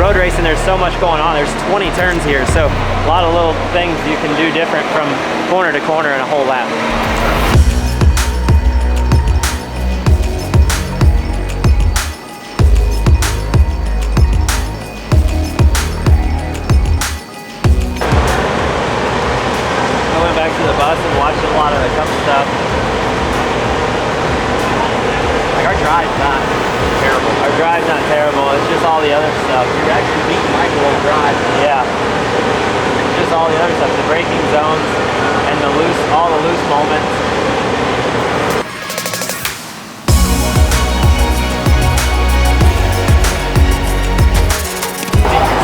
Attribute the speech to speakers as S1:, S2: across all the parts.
S1: road racing, there's so much going on. There's 20 turns here, so a lot of little things you can do different from corner to corner in a whole lap. I went back to the bus and watched a lot of the cup stuff. Like our drive's not terrible. Our drive's not terrible. It's just all the other stuff. You're actually beating Michael on drive. Yeah. It's just all the other stuff. The braking zones and the loose, all the loose moments.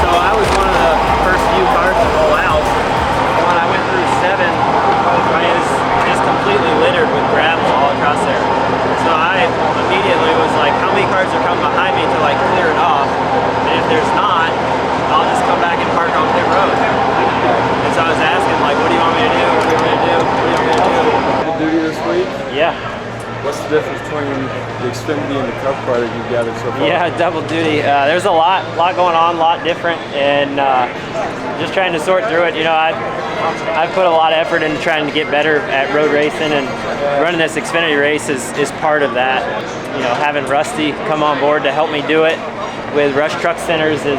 S1: So I was one of the first few cars to roll out. When I went through 7, it was just completely littered with gravel all across there. So I immediately was like, how many cars are coming behind me to like clear it off? And if there's not, I'll just come back and park on pit road. And so I was asking like, what do you want me to do? What do you want me to do? What do you want me to do?
S2: Double duty this week?
S1: Yeah.
S2: What's the difference between the Xfinity and the Cup car that you've gathered so far?
S1: Yeah, double duty. There's a lot going on, a lot different, and just trying to sort through it. You know, I've put a lot of effort into trying to get better at road racing, and running this Xfinity race is part of that. You know, having Rusty come on board to help me do it with Rush Truck Centers is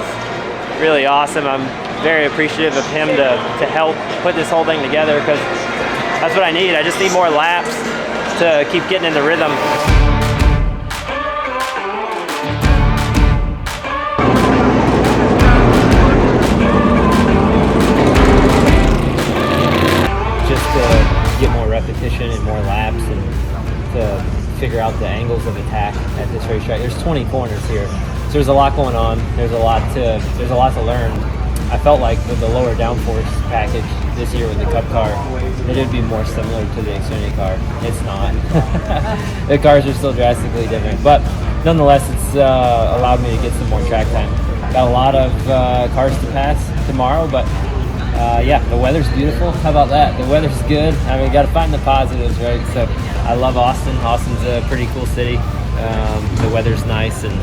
S1: really awesome. I'm very appreciative of him to help put this whole thing together, because that's what I need. I just need more laps to keep getting in the rhythm. Just to get more repetition and more laps, and to figure out the angles of attack at this racetrack. There's 20 corners here, so there's a lot going on. There's a lot to learn. I felt like with the lower downforce package this year with the Cup car, that it would be more similar to the Xfinity car. It's not. The cars are still drastically different, but nonetheless, it's allowed me to get some more track time. Got a lot of cars to pass tomorrow, but yeah, the weather's beautiful. How about that? The weather's good. I mean, got to find the positives, right? So I love Austin. Austin's a pretty cool city. The weather's nice, and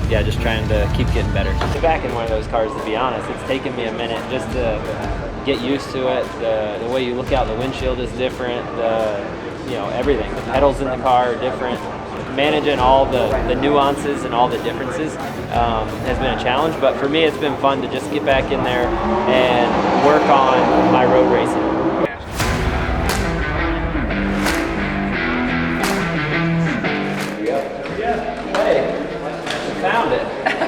S1: yeah, just trying to keep getting better. I'm back in one of those cars, to be honest. It's taken me a minute just to get used to it. The way you look out the windshield is different. You know, everything. The pedals in the car are different. Managing all the nuances and all the differences has been a challenge, but for me it's been fun to just get back in there and work on my road racing. Found it.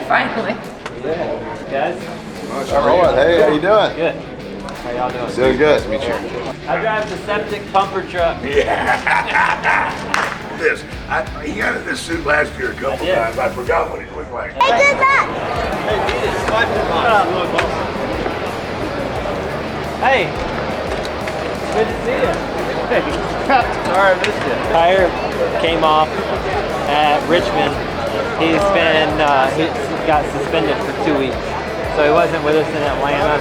S3: Finally.
S1: Yeah. Guys?
S4: Alright, hey, how you doing?
S1: Good. How y'all doing?
S4: Doing good.
S5: Nice to meet you.
S1: I drive the septic pumper truck.
S5: Yeah. This. He got in this suit last year a couple times. I forgot what he looked like.
S4: Hey, good luck.
S1: Hey. Good to see you. Sorry I missed you. Tire came off at Richmond. He got suspended for 2 weeks, so he wasn't with us in Atlanta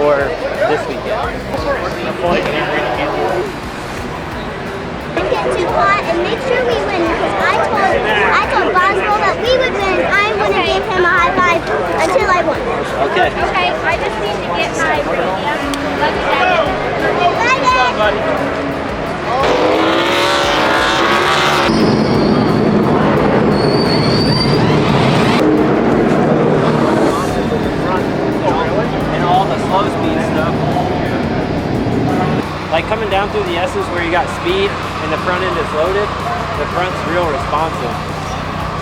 S1: or this weekend.
S4: Don't get too hot and make sure we win, because I told Boswell that we would win. I'm going to give him a high five until I won.
S1: Okay.
S4: Okay, I just need to get my lucky jacket. Bye, Dad.
S1: And all the slow speed stuff. Like coming down through the S's where you got speed and the front end is loaded, the front's real responsive.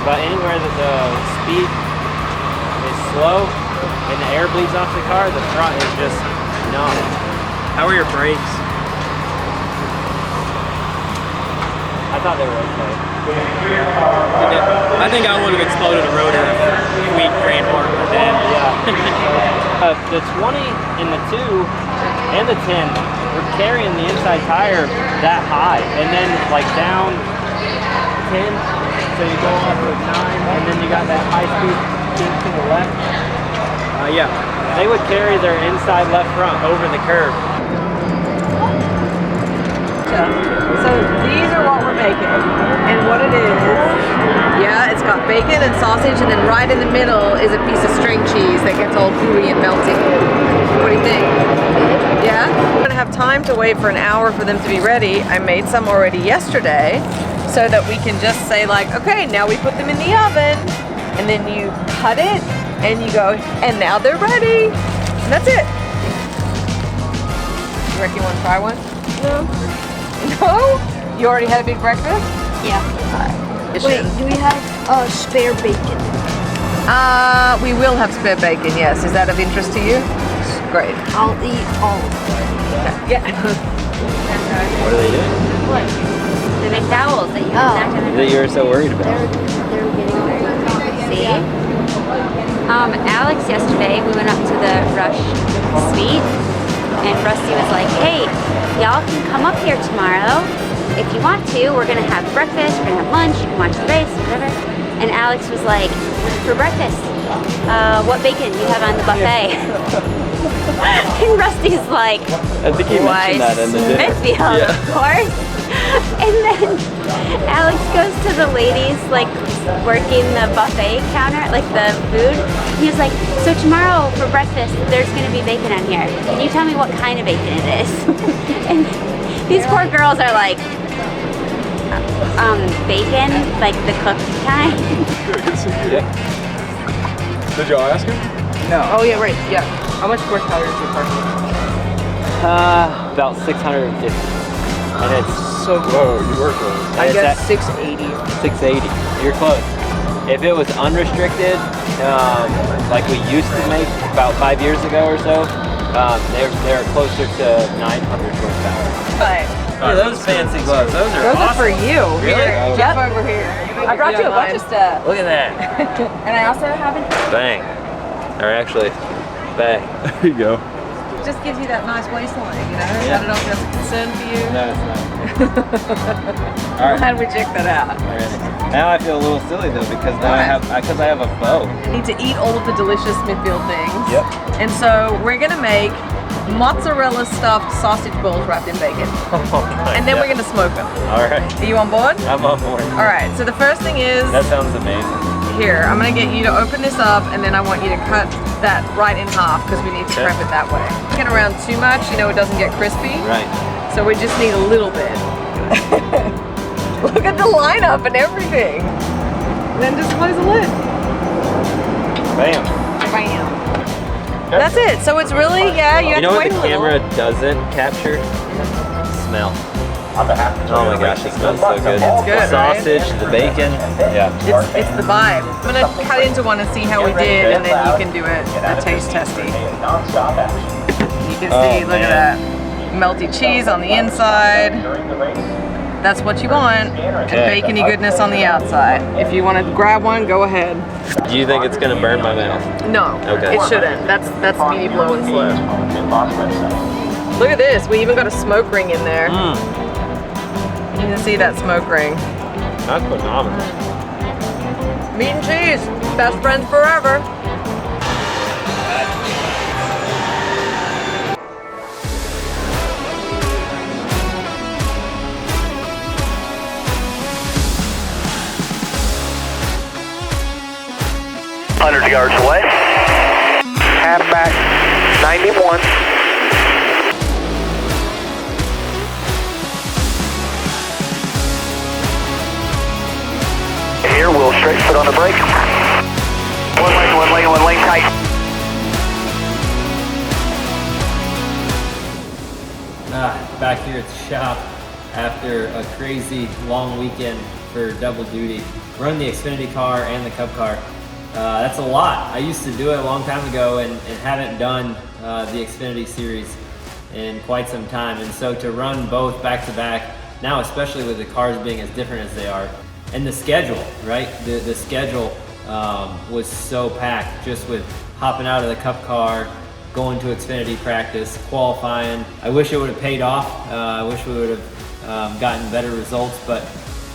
S1: But anywhere that the speed is slow and the air bleeds off the car, the front is just numb. How are your brakes? I thought they were okay.
S6: I think I would have exploded the road if we ran hard with that.
S1: Yeah. The 20 and the 2 and the 10 were carrying the inside tire that high, and then like down 10, so you go up with 9, and then you got that high speed kink to the left. Yeah, they would carry their inside left front over the curb.
S3: So these are what we're making. bacon. And what it is, yeah, it's got bacon and sausage, and then right in the middle is a piece of string cheese that gets all gooey and melty. What do you think? Yeah? I'm gonna have time to wait for an hour for them to be ready. I made some already yesterday so that we can just say like, okay, now we put them in the oven, and then you cut it and you go, and now they're ready. And that's it. You reckon you want to try one? No. No? You already had a big breakfast?
S4: Yeah.
S3: Wait,
S4: do we have spare bacon?
S3: We will have spare bacon, yes. Is that of interest to you? Great.
S4: I'll eat all of it.
S3: Yeah.
S1: What are they doing?
S7: What? The McDowells that you snacked on.
S1: That you were so worried about.
S4: They're getting very
S7: See? Alex, yesterday, we went up to the Rush Suite, and Rusty was like, hey, y'all can come up here tomorrow if you want to. We're gonna have breakfast, we're gonna have lunch, you can watch the race, whatever. And Alex was like, for breakfast, what bacon do you have on the buffet? And Rusty's like,
S1: I think he mentioned that in the dinner.
S7: Smithfield, of course. And then Alex goes to the ladies like working the buffet counter, like the food. He was like, so tomorrow for breakfast, there's gonna be bacon on here. Can you tell me what kind of bacon it is? And these poor girls are like, bacon, like the cooked kind.
S2: Good to see you.
S1: Yeah.
S2: Did y'all ask him?
S3: No. Oh yeah, right. Yeah. How much horsepower is your car?
S1: About 650. And it's
S3: So
S2: Whoa, you were close.
S3: I
S1: it's
S3: guess
S1: at
S3: 680.
S1: 680. You're close. If it was unrestricted, like we used to make about 5 years ago or so, they're closer to 900 horsepower.
S3: But
S1: Oh, those fancy gloves. Those are
S3: those are
S1: awesome.
S3: for you.
S1: Really?
S3: Here, jump over here. I brought you a bunch of stuff.
S1: Look at that.
S3: And I also have it.
S1: Bang. Or actually, bang.
S2: There you go.
S3: Just gives you that nice waistline, you know?
S1: Yeah.
S3: I don't know if that's a concern for you.
S1: No, it's not. All right.
S3: How do we check that out?
S1: All right. Now I feel a little silly though because now I have a bow.
S3: We need to eat all of the delicious Smithfield things.
S1: Yep.
S3: And so we're gonna make mozzarella stuffed sausage balls wrapped in bacon.
S1: Oh my
S3: And then
S1: God.
S3: we're gonna smoke them.
S1: All right.
S3: Are you on board?
S1: I'm on board.
S3: All right, so the first thing is,
S1: That sounds amazing.
S3: here, I'm gonna get you to open this up and then I want you to cut that right in half because we need to
S1: Okay.
S3: prep it that way. Get around too much, you know, it doesn't get crispy.
S1: Right.
S3: So we just need a little bit. Look at the lineup and everything. And then just close the lid.
S1: Bam.
S3: Bam. That's it. So it's really, yeah, you have
S1: You know
S3: to
S1: what
S3: wait
S1: the
S3: a little.
S1: camera doesn't capture? Smell. Oh my gosh, it smells so good.
S3: It's good,
S1: The
S3: right?
S1: sausage, the bacon. Yeah.
S3: It's the vibe. I'm gonna cut into one and see how we did, and then you can do a taste testy. You can see, look at that. Melty cheese on the inside. That's what you want. And
S1: Okay.
S3: bacony goodness on the outside. If you want to grab one, go ahead.
S1: Do you think it's gonna burn my mouth?
S3: No,
S1: Okay.
S3: it shouldn't. That's medium low and slow. Look at this. We even got a smoke ring in there. You can see that smoke ring.
S1: That's phenomenal.
S3: Meat and cheese, best friends forever.
S8: Yards away. Half back, 91. Here, we'll straight foot on the brake. One lane tight.
S1: Back here at the shop after a crazy long weekend for double duty. Run the Xfinity car and the Cup car. That's a lot. I used to do it a long time ago and haven't done the Xfinity series in quite some time. And so to run both back to back, now especially with the cars being as different as they are, and the schedule, right? The schedule was so packed just with hopping out of the Cup car, going to Xfinity practice, qualifying. I wish it would have paid off. I wish we would have gotten better results, but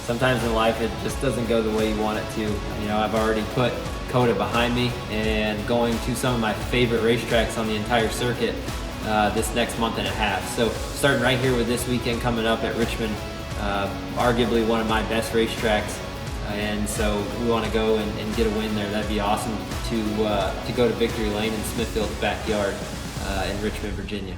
S1: sometimes in life it just doesn't go the way you want it to. You know, I've already put COTA behind me and going to some of my favorite racetracks on the entire circuit this next month and a half. So starting right here with this weekend coming up at Richmond, arguably one of my best racetracks. And so we want to go and get a win there. That'd be awesome to go to Victory Lane in Smithfield's backyard in Richmond, Virginia.